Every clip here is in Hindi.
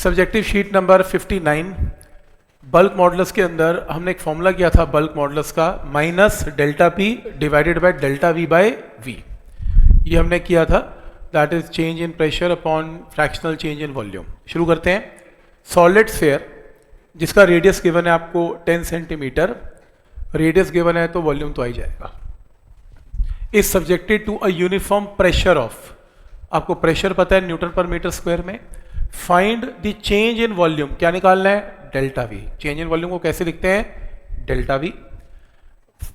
Subjective sheet number 59 bulk modulus के अंदर हमने एक फॉर्मूला किया था बल्क मॉडुलस का minus delta P divided by delta V by V. ये हमने किया था, that is change in pressure upon fractional change in volume. शुरू करते हैं। सॉलिड स्फीयर जिसका रेडियस गिवन है आपको 10 सेंटीमीटर, रेडियस गिवन है तो वॉल्यूम तो आ ही जाएगा। Is subjected to a uniform pressure of, आपको प्रेशर पता है न्यूटन पर मीटर स्क्वायर में। Find the change in volume, क्या निकालना है? Delta V. Change in volume को कैसे लिखते हैं? Delta V.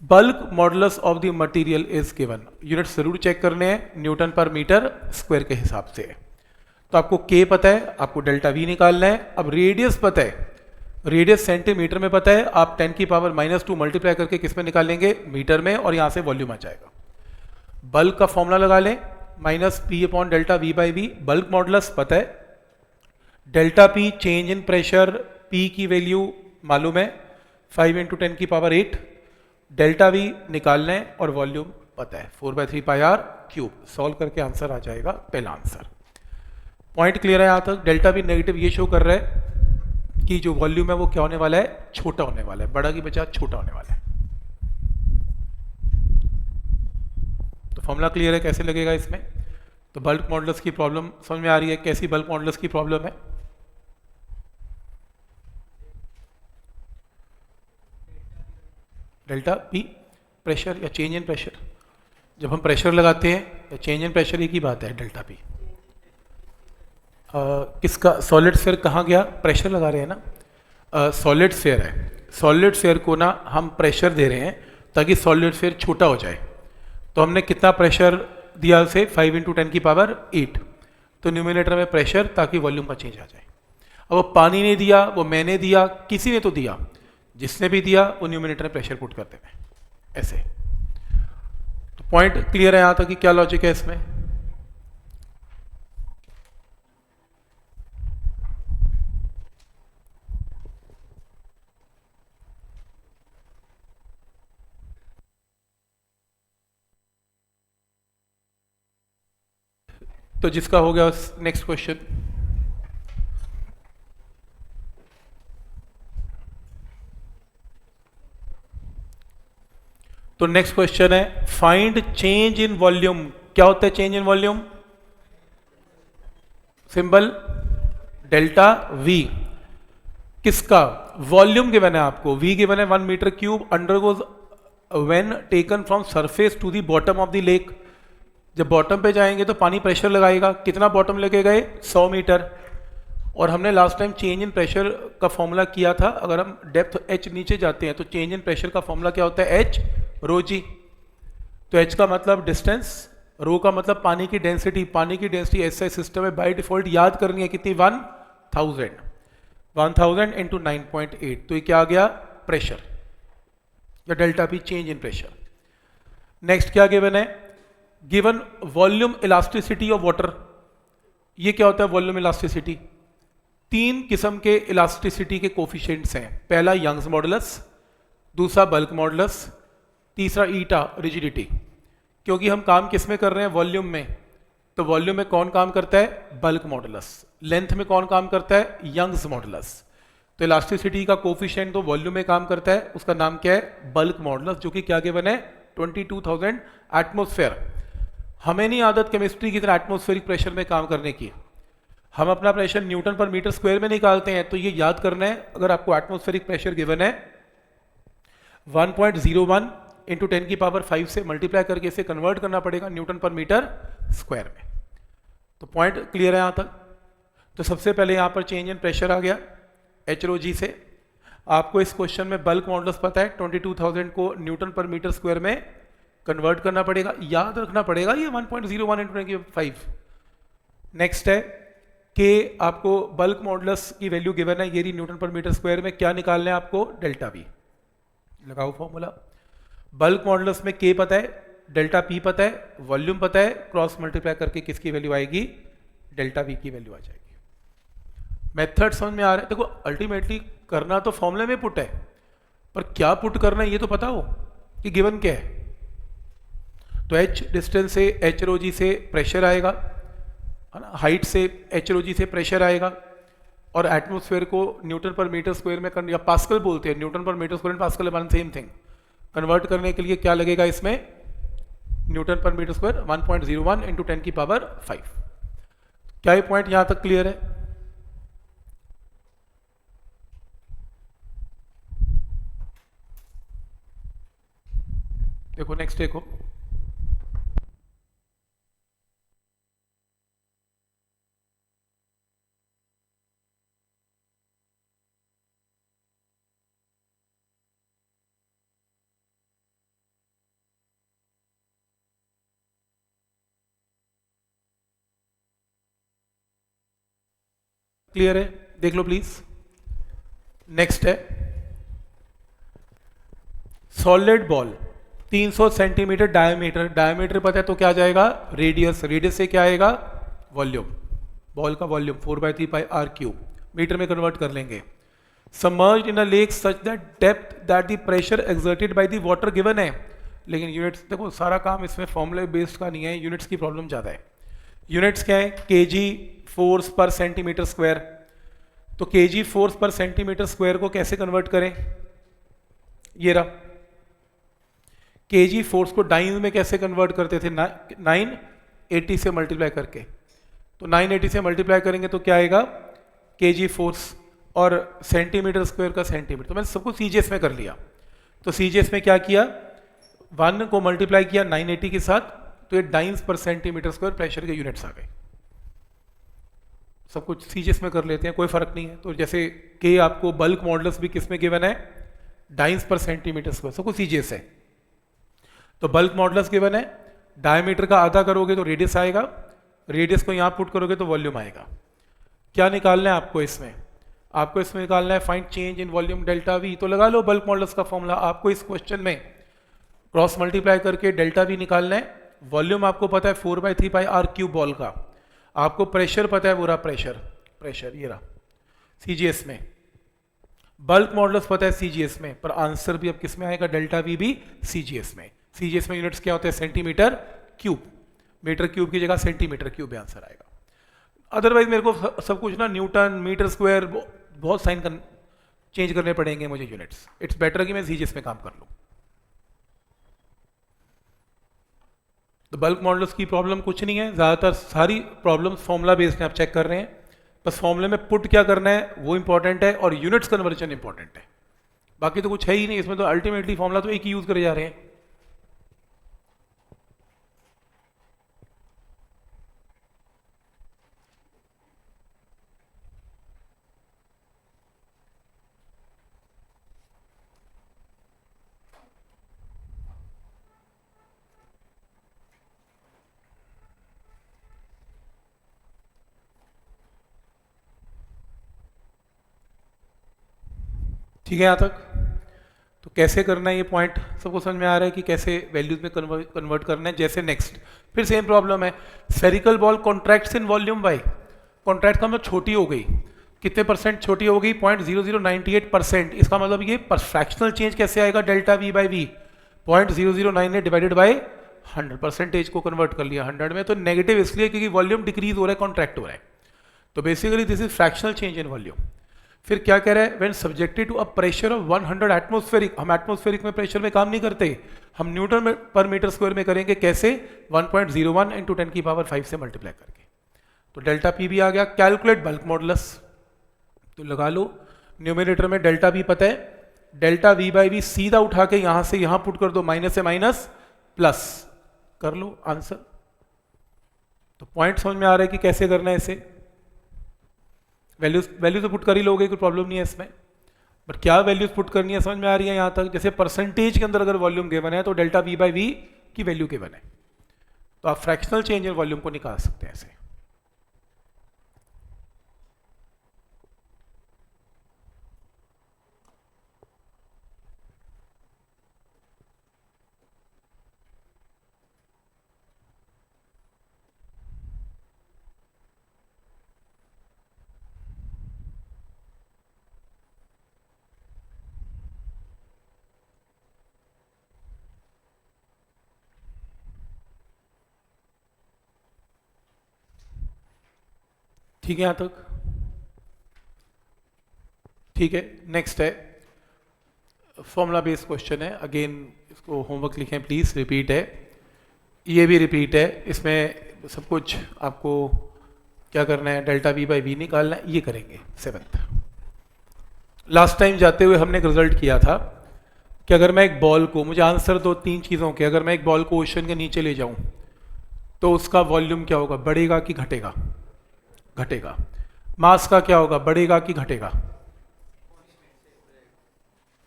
Bulk modulus of the material is given, unit जरूर चेक करने हैं न्यूटन पर मीटर स्क्वायर के हिसाब से। तो आपको के पता है, आपको डेल्टा वी निकालना है। अब रेडियस पता है, रेडियस सेंटीमीटर में पता है, आप 10 की पावर -2 मल्टीप्लाई करके किस में निकालेंगे? मीटर में, और यहां से वॉल्यूम आ जाएगा। बल्क का फॉर्मूला लगा लें, minus P upon delta V by V. Bulk modulus पता है, delta P change in pressure, P की वैल्यू मालूम है 5 × 10 की पावर 8, डेल्टा वी निकालना है और वॉल्यूम पता है 4/3πr³। सॉल्व करके आंसर आ जाएगा पहला आंसर। पॉइंट क्लियर है यहां तक? डेल्टा वी नेगेटिव ये शो कर रहा है कि जो वॉल्यूम है वो क्या होने वाला है? छोटा होने वाला है, बड़ा की बजाय छोटा होने वाला है। तो फॉर्मूला क्लियर है कैसे लगेगा इसमें? तो बल्क मॉडुलस की प्रॉब्लम समझ में आ रही है? कैसी बल्क मॉडुलस की प्रॉब्लम है? डेल्टा पी प्रेशर या चेंज इन प्रेशर। जब हम प्रेशर लगाते हैं या चेंज इन प्रेशर एक ही बात है। डेल्टा पी किसका? सॉलिड स्फीयर कहाँ गया? प्रेशर लगा रहे हैं ना, सॉलिड स्फीयर है। सॉलिड स्फीयर को ना हम प्रेशर दे रहे हैं ताकि सॉलिड स्फीयर छोटा हो जाए। तो हमने कितना प्रेशर दिया उसे? 5 × 10 की पावर 8। तो न्यूमिनेटर में प्रेशर ताकि वॉल्यूम का चेंज आ जाए। अब वो पानी ने दिया, वो मैंने दिया, किसी ने तो दिया, जिसने भी दिया वो न्यूमिनेटर में प्रेशर पुट करते हैं ऐसे। तो पॉइंट क्लियर है यहां तक कि क्या लॉजिक है इसमें? तो जिसका हो गया नेक्स्ट क्वेश्चन। तो नेक्स्ट क्वेश्चन है फाइंड चेंज इन वॉल्यूम। क्या होता है change in volume? Symbol delta V. किसका? वॉल्यूम गिवन है आपको, वी गिवन है 1 metre cube undergoes when taken from surface to the bottom of the lake. जब बॉटम पे जाएंगे तो पानी प्रेशर लगाएगा। कितना बॉटम लेके गए? 100 मीटर। और हमने last time change in pressure का फॉर्मूला किया था, अगर हम डेप्थ h नीचे जाते हैं तो चेंज इन प्रेशर का फॉर्मूला क्या होता है? h रो जी। तो h का मतलब डिस्टेंस, रो का मतलब पानी की डेंसिटी। पानी की डेंसिटी ऐसा सिस्टम में बाय डिफॉल्ट याद करनी है कितनी? 1000 × 9.8। तो ये क्या आ गया? प्रेशर या delta P change in pressure. Next क्या गिवन है? Given volume elasticity of water. ये क्या होता है वॉल्यूम इलास्टिसिटी? 3 किस्म के इलास्टिसिटी के कोफिशिएंट्स हैं। पहला यंग्स मॉडुलस, दूसरा बल्क मॉडुलस, तीसरा ईटा रिजिडिटी। क्योंकि हम काम किस में कर रहे हैं? वॉल्यूम में। तो वॉल्यूम में कौन काम करता है? Bulk modulus. लेंथ में कौन काम करता है? Young's modulus. तो इलास्टिसिटी का कोफिशिएंट तो वॉल्यूम में काम करता है, उसका नाम क्या है? बल्क मॉडुलस, जो कि क्या गिवन है? 22,000 एटमोस्फेयर। हमें नहीं आदत केमिस्ट्री की तरह एटमोस्फेरिक प्रेशर में काम करने की। हम अपना प्रेशर न्यूटन पर मीटर स्क्वायर में निकालते हैं। तो ये याद करना है, अगर आपको एटमोस्फेरिक प्रेशर गिवन है 1.01 × 10 की पावर 5 से मल्टीप्लाई करके इसे कन्वर्ट करना पड़ेगा न्यूटन पर मीटर स्क्वायर में। तो पॉइंट क्लियर है यहां तक? तो सबसे पहले यहां पर चेंज इन प्रेशर आ गया h/ρg से। आपको इस क्वेश्चन में बल्क मॉडुलस पता है, 22,000 को न्यूटन पर मीटर स्क्वायर में कन्वर्ट करना पड़ेगा। याद रखना पड़ेगा ये 1.01 × 10 की 5। नेक्स्ट है कि आपको बल्क मॉडुलस की वैल्यू गिवन है, ये रही न्यूटन पर मीटर स्क्वायर में। क्या निकालना है आपको? Delta we. लगाओ फॉर्मूला। बल्क मॉडुलस में के पता है, डेल्टा पी पता है, वॉल्यूम पता है, क्रॉस मल्टीप्लाई करके किसकी वैल्यू आएगी? डेल्टा वी की वैल्यू आ जाएगी। मेथड समझ में आ रहा है? देखो अल्टीमेटली करना तो फॉर्मूले में पुट है, पर क्या पुट करना है ये तो पता हो कि गिवन क्या है। तो h डिस्टेंस से h/ρg से प्रेशर आएगा, है ना, हाइट से h/ρg से प्रेशर आएगा, और एटमोस्फेयर को न्यूटन पर मीटर स्क्वायर में या पास्कल बोलते हैं, न्यूटन पर metre square and pascal one same thing, convert करने के लिए क्या लगेगा इसमें, न्यूटन पर मीटर स्क्वायर 1.01 इंटू 10 की पावर 5। क्या ये पॉइंट यहां तक क्लियर है? देखो नेक्स्ट देखो, क्लियर है? देख लो प्लीज। नेक्स्ट है solid ball 300 centimetre diameter, diameter पता है तो क्या जाएगा, रेडियस, रेडियस से क्या आएगा, वॉल्यूम, बॉल का वॉल्यूम 4/3πr³, मीटर में कन्वर्ट कर लेंगे। Submerged in a lake such that depth that the pressure exerted by the water given है, लेकिन यूनिट्स देखो सारा काम इसमें फॉर्मूले बेस्ड का नहीं है, यूनिट्स की प्रॉब्लम ज़्यादा है। यूनिट्स क्या है, केजी फोर्स पर सेंटीमीटर स्क्वायर, तो केजी फोर्स पर सेंटीमीटर स्क्वायर को कैसे कन्वर्ट करें, ये रहा, केजी फोर्स को डाइन में कैसे कन्वर्ट करते थे, 980 से मल्टीप्लाई करके, तो 980 से मल्टीप्लाई करेंगे तो क्या आएगा, केजी फोर्स, और सेंटीमीटर स्क्वायर का सेंटीमीटर, तो मैंने सब कुछ सीजीएस में कर लिया। तो सीजीएस में क्या किया, 1 को मल्टीप्लाई किया 980 के साथ, तो ये डाइन्स पर सेंटीमीटर स्क्वायर प्रेशर के यूनिट्स आ गए। सब कुछ सीजीएस में कर लेते हैं, कोई फर्क नहीं है। तो जैसे के आपको बल्क मॉडल्स भी किस में गिवन है, डाइन्स पर सेंटीमीटर स्क्वायर, सब कुछ सीजीएस है। तो बल्क मॉडल्स गिवन है, डायमीटर का आधा करोगे तो रेडियस आएगा, रेडियस को यहां पुट करोगे तो वॉल्यूम आएगा। क्या निकालना है आपको इसमें, आपको इसमें निकालना है find change in volume delta we. तो लगा लो बल्क मॉडल्स का फॉर्मूला, आपको इस क्वेश्चन में क्रॉस मल्टीप्लाई करके डेल्टा वी निकालना है। वॉल्यूम आपको पता है 4/3πr³ बॉल का, आपको प्रेशर पता है, वो रहा प्रेशर, प्रेशर ये रहा सीजीएस में, बल्क मॉडल्स पता है सीजीएस में, पर आंसर भी अब किस में आएगा, डेल्टा वी भी सीजीएस में। सीजीएस में यूनिट्स क्या होते हैं, सेंटीमीटर क्यूब, मीटर क्यूब की जगह सेंटीमीटर क्यूब आंसर आएगा। अदरवाइज मेरे को सब कुछ ना न्यूटन मीटर स्क्वायर बहुत साइन चेंज करने पड़ेंगे मुझे यूनिट्स, इट्स बेटर कि मैं सीजीएस में काम कर लूँ। तो बल्क मॉडल्स की प्रॉब्लम कुछ नहीं है, ज़्यादातर सारी प्रॉब्लम्स फॉर्मूला बेस्ड हैं, आप चेक कर रहे हैं, बस फॉर्मूले में पुट क्या करना है वो इंपॉर्टेंट है, और यूनिट्स कन्वर्जन इंपॉर्टेंट है, बाकी तो कुछ है ही नहीं इसमें। तो अल्टीमेटली फॉर्मूला तो एक ही यूज करे जा रहे हैं। ठीक है यहाँ तक? तो कैसे करना है ये पॉइंट सबको समझ में आ रहा है कि कैसे वैल्यूज में कन्वर्ट करना है। जैसे नेक्स्ट फिर सेम प्रॉब्लम है, spherical ball contracts in volume by, contract का मतलब छोटी हो गई, कितने परसेंट छोटी हो गई, 0.0098%। इसका मतलब ये फ्रैक्शनल चेंज कैसे आएगा, delta V by V, 0.0098 divided by 100, percentage को कन्वर्ट कर लिया 100 में, तो नेगेटिव इसलिए क्योंकि वॉल्यूम डिक्रीज हो रहा है, कॉन्ट्रैक्ट हो रहा है। तो basically this is fractional change in volume. फिर क्या कह रहा है, when subjected to a pressure of 100 atmospheric, हम एटमोस्फेरिक में प्रेशर में काम नहीं करते, हम न्यूटन में पर मीटर स्क्वायर में करेंगे, कैसे, 1.01 इंटू 10 की पावर 5 से मल्टीप्लाई करके। तो डेल्टा पी भी आ गया। कैलकुलेट बल्क मॉडुलस, तो लगा लो न्यूमिनेटर में डेल्टा वी पता है, डेल्टा वी बाई वी सीधा उठा के यहां से यहां पुट कर दो, माइनस से माइनस प्लस कर लो आंसर। तो पॉइंट समझ में आ रहा है कि कैसे करना है इसे, वैल्यूज तो पुट कर ही लोगे, कोई प्रॉब्लम नहीं है इसमें, बट क्या वैल्यूज पुट करनी है समझ में आ रही है यहां तक। जैसे परसेंटेज के अंदर अगर वॉल्यूम गिवन है तो डेल्टा वी बाई वी की वैल्यू गिवन है, तो आप फ्रैक्शनल चेंज इन वॉल्यूम को निकाल सकते हैं ऐसे। ठीक है यहां तक? ठीक है, नेक्स्ट है फॉर्मूला बेस्ड क्वेश्चन है, अगेन इसको होमवर्क लिखें प्लीज, रिपीट है, ये भी रिपीट है, इसमें सब कुछ आपको क्या करना है, डेल्टा वी बाई वी निकालना है, ये करेंगे 7th। लास्ट टाइम जाते हुए हमने एक रिजल्ट किया था कि अगर मैं एक बॉल को, मुझे आंसर दो 3 चीज़ों के, अगर मैं एक बॉल को ओशन के नीचे ले जाऊं तो उसका वॉल्यूम क्या होगा, बढ़ेगा कि घटेगा, घटेगा। मास का क्या होगा, बढ़ेगा कि घटेगा,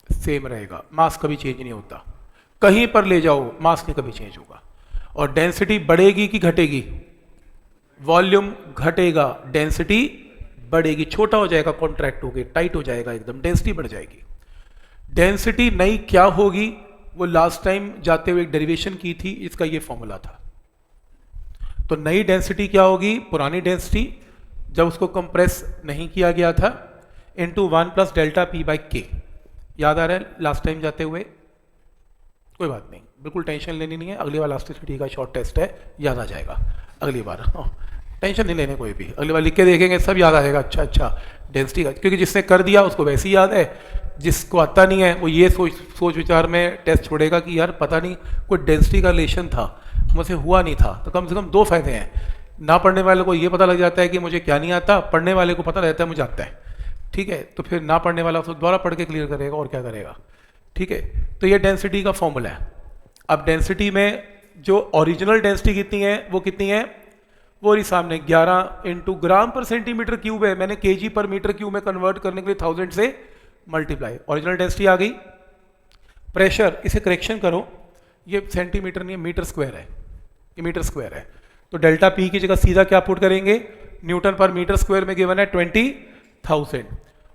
सेम रहेगा, मास कभी चेंज नहीं होता, कहीं पर ले जाओ मास नहीं कभी चेंज होगा। और डेंसिटी बढ़ेगी कि घटेगी, वॉल्यूम घटेगा, डेंसिटी बढ़ेगी, छोटा हो जाएगा, कॉन्ट्रैक्ट होगी, टाइट हो जाएगा एकदम, डेंसिटी बढ़ जाएगी। डेंसिटी नई क्या होगी, वो लास्ट टाइम जाते हुए एक डेरिवेशन की थी, इसका ये फॉर्मूला था। तो नई डेंसिटी क्या होगी, पुरानी डेंसिटी जब उसको कंप्रेस नहीं किया गया था, into 1 plus delta P by के। याद आ रहा है लास्ट टाइम जाते हुए, कोई बात नहीं, बिल्कुल टेंशन लेनी नहीं है, अगली बार इलास्टिसिटी का शॉर्ट टेस्ट है, याद आ जाएगा अगली बार, टेंशन नहीं लेने कोई भी, अगली बार लिख के देखेंगे सब याद आ जाएगा, अच्छा अच्छा डेंसिटी का, क्योंकि जिसने कर दिया उसको वैसे ही याद है, जिसको आता नहीं है वो ये सोच विचार में टेस्ट छोड़ेगा कि यार पता नहीं कोई डेंसिटी का रिलेशन था, मुझसे हुआ नहीं था। तो कम से कम 2 फायदे हैं, ना पढ़ने वाले को ये पता लग जाता है कि मुझे क्या नहीं आता, पढ़ने वाले को पता रहता है मुझे आता है, ठीक है, तो फिर ना पढ़ने वाला उसको दोबारा पढ़ के क्लियर करेगा और क्या करेगा, ठीक है। तो ये डेंसिटी का फॉर्मूला है। अब डेंसिटी में जो ओरिजिनल डेंसिटी कितनी है, वो कितनी है, वो रही सामने 11 इंटू ग्राम पर सेंटीमीटर क्यूब है, मैंने केजी पर मीटर क्यूब में कन्वर्ट करने के लिए 1000 से मल्टीप्लाई, ओरिजिनल डेंसिटी आ गई। प्रेशर, इसे करेक्शन करो, ये सेंटीमीटर नहीं है, मीटर स्क्वायर है, ये मीटर स्क्वायर है, तो डेल्टा पी की जगह सीधा क्या पुट करेंगे, न्यूटन पर मीटर स्क्वायर में गिवन है 20,000,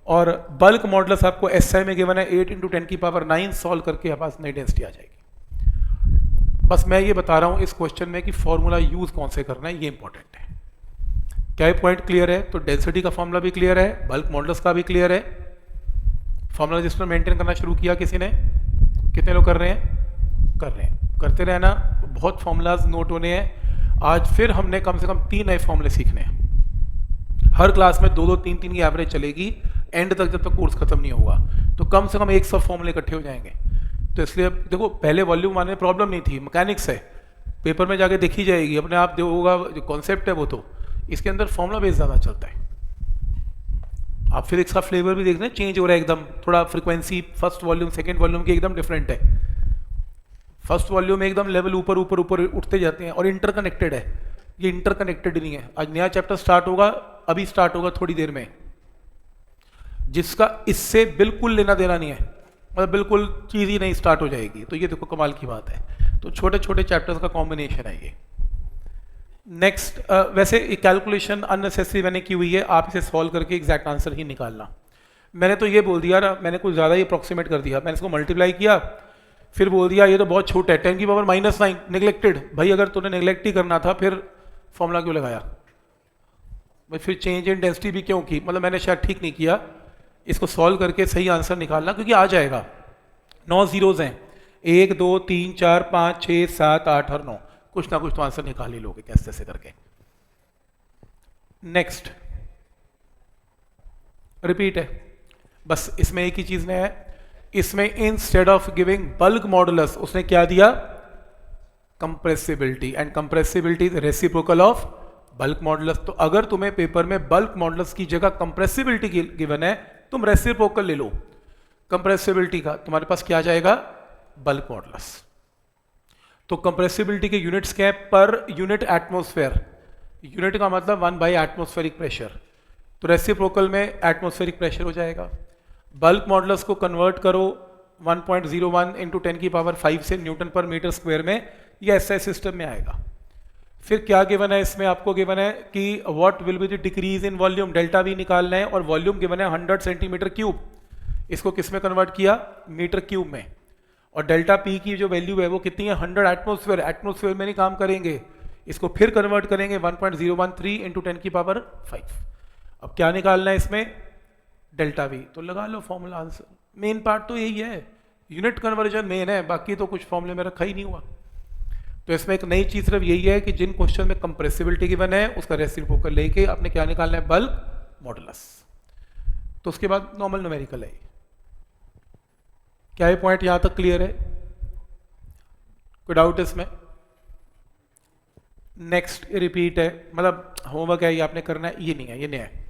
और बल्क मॉडुलस आपको एसआई में गिवन है 8 × 10⁹ सॉल्व करके आपके पास नई डेंसिटी आ जाएगी। बस मैं ये बता रहा हूं इस क्वेश्चन में कि फॉर्मूला यूज कौन से करना है, ये इंपॉर्टेंट है। क्या ये पॉइंट क्लियर है? तो डेंसिटी का फॉर्मूला भी क्लियर है, बल्क मॉडुलस का भी क्लियर है। फॉर्मूला रजिस्टर मेंटेन करना शुरू किया किसी ने? कितने लोग कर रहे हैं? कर रहे हैं, करते रहना, बहुत फॉर्मूलाज नोट होने हैं। आज फिर हमने कम से कम 3 नए फॉर्मूले सीखने हैं। हर क्लास में 2-2, 3-3 की एवरेज चलेगी एंड तक, जब तक कोर्स खत्म नहीं होगा। तो कम से कम 100 फॉर्मूले इकट्ठे हो जाएंगे। तो इसलिए देखो, पहले वॉल्यूम आने में प्रॉब्लम नहीं थी, मैकेनिक्स है, पेपर में जाके देखी जाएगी, अपने आप होगा, जो कॉन्सेप्ट है वो, तो इसके अंदर फॉर्मूला बेस ज़्यादा चलता है। आप फिर इसका फ्लेवर भी देख रहे हैं, चेंज हो रहा है एकदम, थोड़ा frequency first volume second volume की एकदम डिफरेंट है। फर्स्ट वॉल्यूम में एकदम लेवल ऊपर ऊपर ऊपर उठते जाते हैं और इंटरकनेक्टेड है, ये इंटरकनेक्टेड नहीं है। आज नया चैप्टर स्टार्ट होगा, अभी स्टार्ट होगा थोड़ी देर में, जिसका इससे बिल्कुल लेना देना नहीं है, मतलब बिल्कुल चीज़ ही नहीं स्टार्ट हो जाएगी। तो ये देखो कमाल की बात है। तो छोटे छोटे चैप्टर्स का कॉम्बिनेशन है ये। नेक्स्ट, वैसे कैलकुलेशन अननेसेसरी मैंने की हुई है, आप इसे सॉल्व करके एग्जैक्ट आंसर ही निकालना। मैंने तो ये बोल दिया ना, मैंने कुछ ज़्यादा ही अप्रॉक्सीमेट कर दिया, मैंने इसको मल्टीप्लाई किया, फिर बोल दिया ये तो बहुत छोटा है, 10⁻⁹ नेग्लेक्टेड। भाई अगर तूने नेग्लेक्ट ही करना था फिर फॉर्मूला क्यों लगाया भाई, फिर चेंज इन डेंसिटी भी क्यों की, मतलब मैंने शायद ठीक नहीं किया। इसको सॉल्व करके सही आंसर निकालना, क्योंकि आ जाएगा। 9 जीरोज हैं, 1 2 3 4 5 6 7 8 और 9, कुछ ना कुछ तो आंसर निकाल ही लोगे कैसे कैसे करके। नेक्स्ट रिपीट है, बस इसमें एक ही चीज ने है, इसमें instead of giving bulk modulus उसने क्या दिया, compressibility, and compressibility is reciprocal of bulk modulus. तो अगर तुम्हें पेपर में बल्क मॉडुलस की जगह कंप्रेसिबिलिटी गिवन है, तुम रेसिप्रोकल ले लो कंप्रेसिबिलिटी का, तुम्हारे पास क्या आ जाएगा, बल्क मॉडुलस। तो कंप्रेसिबिलिटी के यूनिट्स क्या है, पर यूनिट एटमॉस्फेयर, यूनिट का मतलब 1/एटमॉस्फेरिक प्रेशर, तो रेसिप्रोकल में एटमॉस्फेरिक प्रेशर हो जाएगा। बल्क मॉडुलस को कन्वर्ट करो 1.01 × 10⁵ से न्यूटन पर मीटर स्क्वायर में, ये एसआई सिस्टम में आएगा। फिर क्या गिवन है इसमें, आपको गिवन है कि what will be the decrease in volume, delta we निकालना है, और वॉल्यूम गिवन है 100 सेंटीमीटर क्यूब। इसको किस में कन्वर्ट किया, मीटर क्यूब में। और डेल्टा पी की जो वैल्यू है वो कितनी है, 100 एटमॉस्फेयर, एटमॉस्फेयर में नहीं काम करेंगे, इसको फिर कन्वर्ट करेंगे 1.013 × 10⁵। अब क्या निकालना है इसमें, डेल्टा वी। तो लगा लो फॉर्मूला आंसर, मेन पार्ट तो यही है, यूनिट कन्वर्जन मेन है, बाकी तो कुछ फॉर्मूले में रखा ही नहीं हुआ। तो इसमें एक नई चीज सिर्फ यही है कि जिन क्वेश्चन में कंप्रेसिबिलिटी गिवन है उसका रेसिप्रोकल लेके आपने क्या निकालना है, बल्क मॉडुलस। तो उसके बाद नॉर्मल न्यूमेरिकल है। क्या ये पॉइंट यहां तक क्लियर है? कोई डाउट इसमें? नेक्स्ट रिपीट है, मतलब होमवर्क है, ये आपने करना है, ये नहीं है, ये नया है।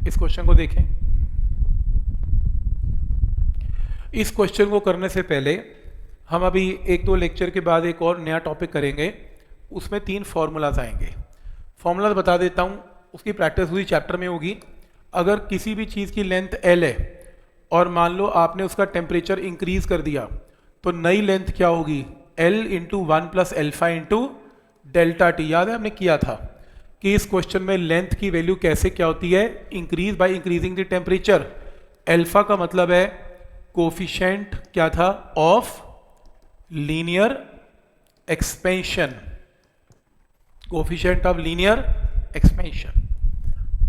इस क्वेश्चन को देखें। इस क्वेश्चन को करने से पहले हम अभी 1-2 लेक्चर के बाद एक और नया टॉपिक करेंगे, उसमें 3 फॉर्मूलाज आएंगे। फॉर्मूलाज बता देता हूँ, उसकी प्रैक्टिस उसी चैप्टर में होगी। अगर किसी भी चीज़ की लेंथ L है और मान लो आपने उसका टेम्परेचर इंक्रीज कर दिया, तो नई लेंथ क्या होगी? L into 1 plus alpha into delta T. याद है हमने किया था कि इस क्वेश्चन में लेंथ की वैल्यू कैसे क्या होती है? Increase by increasing the temperature. Alpha का मतलब है कोफिशिएंट क्या था? Of linear expansion, coefficient of linear expansion.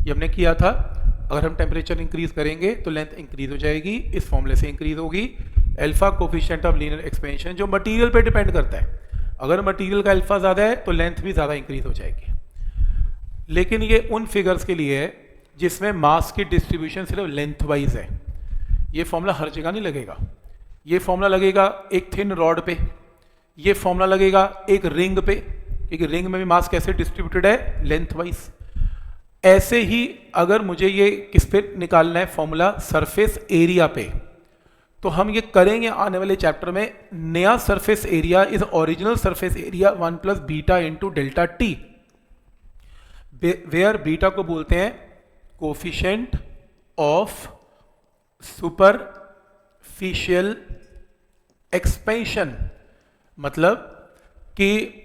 ये हमने किया था। अगर हम टेम्परेचर इंक्रीज करेंगे तो लेंथ इंक्रीज हो जाएगी, इस फॉर्मूले से इंक्रीज होगी। Alpha coefficient of linear expansion, जो मटेरियल पे डिपेंड करता है। अगर मटेरियल का अल्फा ज़्यादा है तो लेंथ भी ज़्यादा इंक्रीज हो जाएगी। लेकिन ये उन फिगर्स के लिए है जिसमें मास की डिस्ट्रीब्यूशन सिर्फ लेंथ वाइज है। ये फॉर्मूला हर जगह नहीं लगेगा। ये फॉर्मूला लगेगा एक थिन रॉड पे, ये फॉर्मूला लगेगा एक रिंग पे, क्योंकि रिंग में भी मास कैसे डिस्ट्रीब्यूटेड है? Length wise. ऐसे ही अगर मुझे ये किस पे निकालना है फॉर्मूला? सरफेस एरिया पे, तो हम ये करेंगे आने वाले चैप्टर में। नया surface area is original surface area 1 plus beta into delta T, where beta को बोलते हैं कोफिशिएंट ऑफ सुपरफिशियल एक्सपेंशन। मतलब कि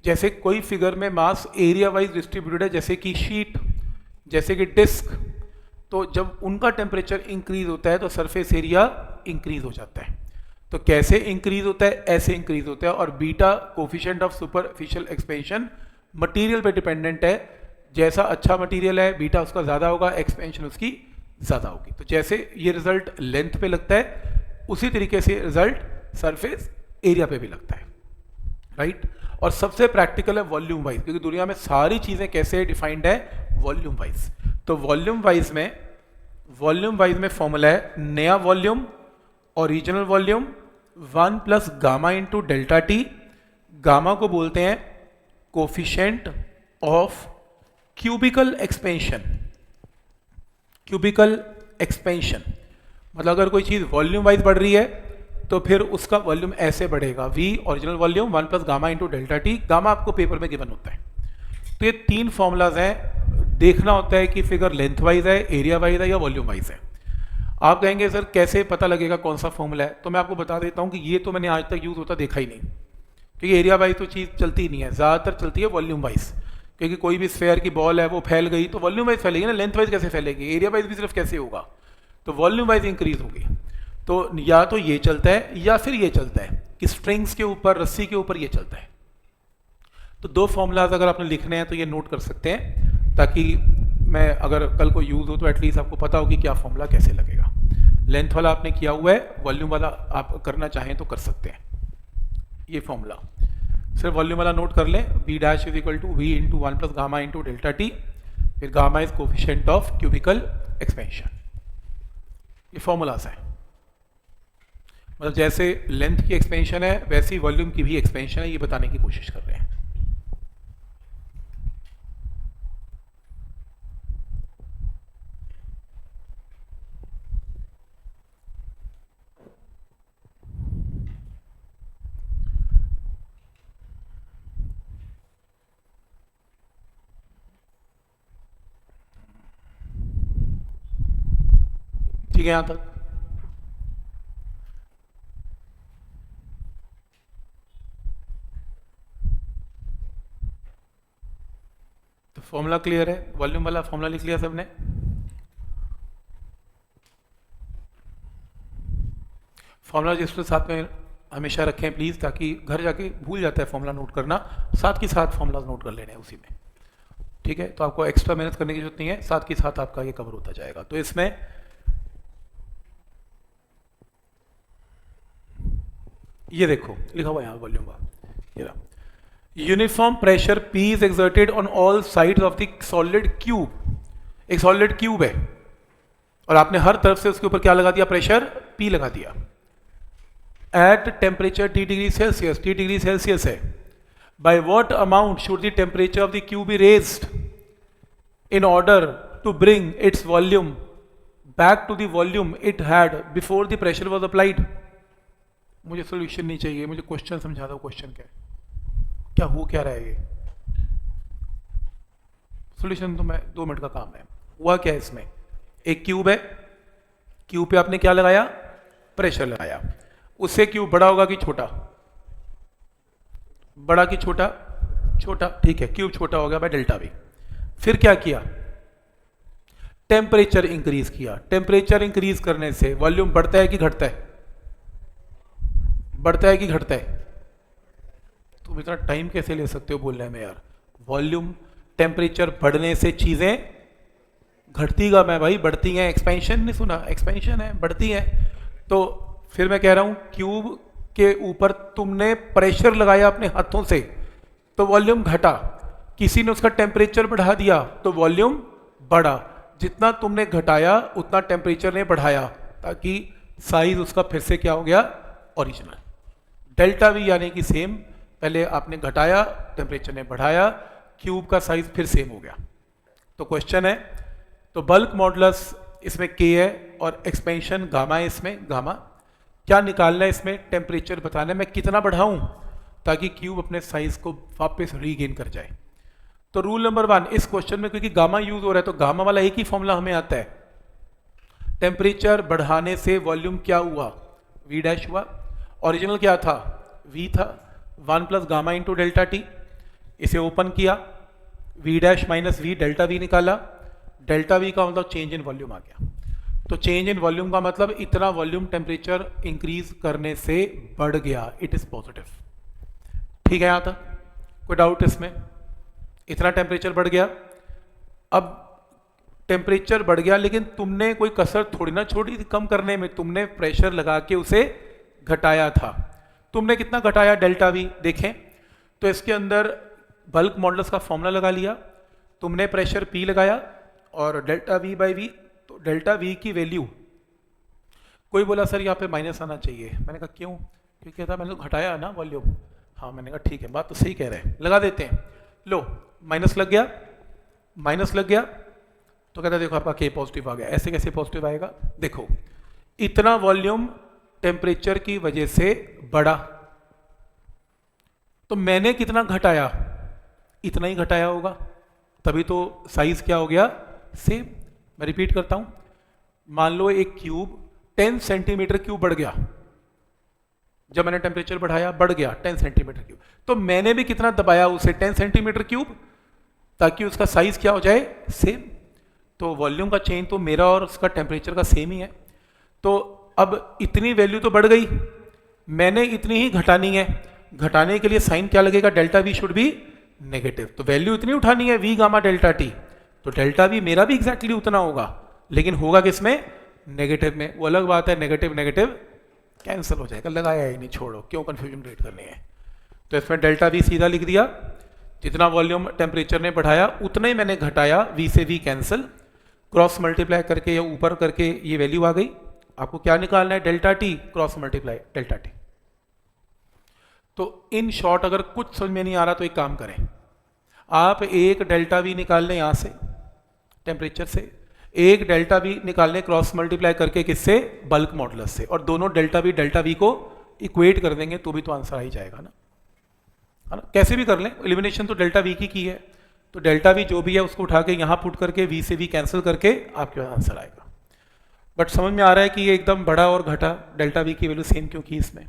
जैसे कोई फिगर में मास एरिया वाइज डिस्ट्रीब्यूटेड है, जैसे कि शीट, जैसे कि डिस्क, तो जब उनका टेम्परेचर इंक्रीज होता है तो सरफेस एरिया इंक्रीज हो जाता है। तो कैसे इंक्रीज होता है? ऐसे इंक्रीज होता है। और beta coefficient of superficial expansion material पे डिपेंडेंट है। जैसा अच्छा मटेरियल है बीटा उसका ज़्यादा होगा, एक्सपेंशन उसकी ज़्यादा होगी। तो जैसे ये रिजल्ट लेंथ पे लगता है, उसी तरीके से रिजल्ट सरफेस एरिया पे भी लगता है, राइट। और सबसे प्रैक्टिकल है वॉल्यूम वाइज, क्योंकि दुनिया में सारी चीज़ें कैसे डिफाइंड है? Volume wise. तो वॉल्यूम वाइज में फॉर्मूला है नया volume, original volume 1 plus gamma into delta T. Gamma को बोलते हैं coefficient of cubical expansion. Cubical expansion मतलब अगर कोई चीज़ वॉल्यूम वाइज बढ़ रही है तो फिर उसका वॉल्यूम ऐसे बढ़ेगा, V original volume 1 plus gamma into delta T. Gamma आपको पेपर में गिवन होता है। तो ये 3 फॉर्मूलाज हैं। देखना होता है कि फिगर लेंथ वाइज है, एरिया वाइज है या वॉल्यूम वाइज है। आप कहेंगे सर कैसे पता लगेगा कौन सा फॉर्मूला है? तो मैं आपको बता देता हूँ कि ये तो मैंने आज तक यूज़ होता देखा ही नहीं, क्योंकि एरिया वाइज तो चीज़ चलती ही नहीं है, ज़्यादातर चलती है वॉल्यूम वाइज। क्योंकि कोई भी स्फेयर की बॉल है वो फैल गई तो वॉल्यूम वाइज फैलेगी ना, लेंथ वाइज कैसे फैलेगी? एरिया वाइज भी सिर्फ कैसे होगा? तो वॉल्यूम वाइज इंक्रीज होगी। तो या तो ये चलता है या फिर ये चलता है कि स्ट्रिंग्स के ऊपर, रस्सी के ऊपर ये चलता है। तो 2 फॉर्मूलाज अगर आपने लिखने हैं तो ये नोट कर सकते हैं, ताकि मैं अगर कल को यूज़ हो तो एटलीस्ट आपको पता हो कि क्या फॉर्मूला कैसे लगेगा। लेंथ वाला आपने किया हुआ है, वॉल्यूम वाला आप करना चाहें तो कर सकते हैं। ये फॉर्मूला सिर्फ वॉल्यूम वाला नोट कर लें, V dash is equal to V into 1 plus gamma into delta T, फिर gamma is coefficient of cubical expansion. ये फॉर्मूलाज हैं। मतलब जैसे लेंथ की एक्सपेंशन है वैसे ही वॉल्यूम की भी एक्सपेंशन है, ये बताने की कोशिश कर रहे हैं। ठीक है यहां तक? तो फॉर्मूला क्लियर है? वॉल्यूम वाला फॉर्मूला लिख लिया सबने? फॉर्मूला जिसके साथ में हमेशा रखें प्लीज, ताकि घर जाके भूल जाता है फॉर्मूला नोट करना, साथ के साथ फॉर्मूला नोट कर लेने हैं उसी में। ठीक है, तो आपको एक्स्ट्रा मेहनत करने की जरूरत नहीं है, साथ के साथ आपका ये कवर होता जाएगा। तो इसमें ये देखो लिखा हुआ है यहाँ वॉल्यूम का, ये रहा। Uniform pressure P is exerted on all sides of the solid cube. एक सॉलिड क्यूब है, और आपने हर तरफ से उसके ऊपर क्या लगा दिया, प्रेशर P लगा दिया। At temperature T degree Celsius है, by what amount should the temperature of the cube be raised in order to bring its volume back to the volume it had before the pressure was applied। मुझे सॉल्यूशन नहीं चाहिए, मुझे क्वेश्चन समझा दो, क्वेश्चन क्या है, क्या हो क्या रहा है ये। सॉल्यूशन तो मैं 2 मिनट का काम है। हुआ क्या है इसमें, एक क्यूब है, क्यूब पे आपने क्या लगाया, प्रेशर लगाया। उससे क्यूब बड़ा होगा कि छोटा, बड़ा कि छोटा, छोटा, ठीक है, क्यूब छोटा हो गया बाय डेल्टा वी। फिर क्या किया, टेम्परेचर इंक्रीज किया। टेम्परेचर इंक्रीज करने से वॉल्यूम बढ़ता है कि घटता है, बढ़ता है कि घटता है। तुम इतना टाइम कैसे ले सकते हो बोलने में यार। वॉल्यूम, टेम्परेचर बढ़ने से चीजें घटती का मैं भाई, बढ़ती हैं। एक्सपेंशन नहीं सुना, एक्सपेंशन है, बढ़ती हैं। तो फिर मैं कह रहा हूं क्यूब के ऊपर तुमने प्रेशर लगाया अपने हाथों से तो वॉल्यूम घटा, किसी ने उसका टेम्परेचर बढ़ा दिया तो वॉल्यूम बढ़ा। जितना तुमने घटाया उतना टेम्परेचर ने बढ़ाया, ताकि साइज उसका फिर से क्या हो गया, ओरिजिनल। डेल्टा वी यानी कि सेम, पहले आपने घटाया, टेम्परेचर ने बढ़ाया, क्यूब का साइज फिर सेम हो गया। तो क्वेश्चन है, तो बल्क मॉडुलस इसमें के है और एक्सपेंशन गामा है इसमें, गामा। क्या निकालना है इसमें, टेम्परेचर बताना है मैं कितना बढ़ाऊं ताकि क्यूब अपने साइज को वापस रीगेन कर जाए। तो रूल नंबर 1 इस क्वेश्चन में, क्योंकि गामा यूज हो रहा है तो गामा वाला एक ही फॉर्मूला हमें आता है। टेम्परेचर बढ़ाने से वॉल्यूम क्या हुआ, वी डैश हुआ। ओरिजिनल क्या था, वी था, 1 plus gamma into delta T. इसे ओपन किया, V dash minus V, delta V निकाला। डेल्टा वी का मतलब चेंज इन वॉल्यूम आ गया। तो चेंज इन वॉल्यूम का मतलब इतना वॉल्यूम टेम्परेचर इंक्रीज करने से बढ़ गया, इट इज पॉजिटिव। ठीक है यहां तक, कोई डाउट इसमें, इतना टेम्परेचर बढ़ गया। अब टेम्परेचर बढ़ गया लेकिन तुमने कोई कसर थोड़ी ना छोड़ी थी कम करने में, तुमने प्रेशर लगा के उसे घटाया था। तुमने कितना घटाया, डेल्टा वी देखें तो इसके अंदर बल्क मॉडुलस का फॉर्मूला लगा लिया, तुमने प्रेशर P लगाया और डेल्टा वी बाई वी। तो डेल्टा वी की वैल्यू, कोई बोला सर यहाँ पे माइनस आना चाहिए, मैंने कहा क्यों, क्योंकि कहता मैंने तो घटाया ना वॉल्यूम। हाँ मैंने कहा ठीक है, बात तो सही कह रहे हैं, लगा देते हैं। लो माइनस लग गया, माइनस लग गया, तो कहता देखो आपका के पॉजिटिव आ गया। ऐसे कैसे पॉजिटिव आएगा, देखो इतना वॉल्यूम टेम्परेचर की वजह से बढ़ा, तो मैंने कितना घटाया, इतना ही घटाया होगा, तभी तो साइज क्या हो गया, सेम। मैं रिपीट करता हूं, मान लो एक क्यूब 10 सेंटीमीटर क्यूब बढ़ गया, जब मैंने टेम्परेचर बढ़ाया बढ़ गया 10 सेंटीमीटर क्यूब, तो मैंने भी कितना दबाया उसे, 10 सेंटीमीटर क्यूब, ताकि उसका साइज क्या हो जाए, सेम। तो वॉल्यूम का चेंज तो मेरा और उसका टेम्परेचर का सेम ही है। तो अब इतनी वैल्यू तो बढ़ गई, मैंने इतनी ही घटानी है। घटाने के लिए साइन क्या लगेगा, delta we should be negative. तो वैल्यू इतनी उठानी है, वी गामा डेल्टा टी, तो डेल्टा वी मेरा भी एग्जैक्टली उतना होगा, लेकिन होगा किसमें, नेगेटिव में। वो अलग बात है, नेगेटिव नेगेटिव कैंसिल हो जाएगा, लगाया ही नहीं, छोड़ो, क्यों कंफ्यूजन क्रिएट करनी है। तो इसमें डेल्टा वी सीधा लिख दिया, जितना वॉल्यूम टेम्परेचर ने बढ़ाया उतना ही मैंने घटाया, वी से वी कैंसिल, क्रॉस मल्टीप्लाई करके या ऊपर करके ये वैल्यू आ गई। आपको क्या निकालना है, delta T cross multiply delta T. तो इन शॉर्ट अगर कुछ समझ में नहीं आ रहा तो एक काम करें, आप एक डेल्टा वी निकाल लें यहाँ से टेम्परेचर से, एक डेल्टा वी निकालने क्रॉस मल्टीप्लाई करके किससे, बल्क मॉडुलस से, और दोनों डेल्टा वी को इक्वेट कर देंगे तो भी तो आंसर आ ही जाएगा ना, है ना। कैसे भी कर लें, एलिमिनेशन तो डेल्टा वी की है, तो डेल्टा वी जो भी है उसको उठा के यहाँ पुट करके वी से वी कैंसिल करके आपके पास आंसर आएगा। बट समझ में आ रहा है कि ये एकदम बढ़ा और घटा, डेल्टा वी की वैल्यू सेम क्यों की इसमें,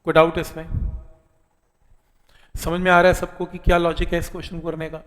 कोई डाउट इसमें, समझ में आ रहा है सबको कि क्या लॉजिक है इस क्वेश्चन को करने का।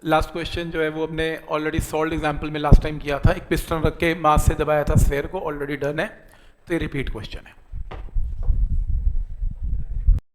लास्ट क्वेश्चन जो है वो हमने ऑलरेडी सॉल्व एग्जाम्पल में लास्ट टाइम किया था, एक पिस्टन रख के मास से दबाया था स्फेयर को, ऑलरेडी डन है, तो ये रिपीट क्वेश्चन है।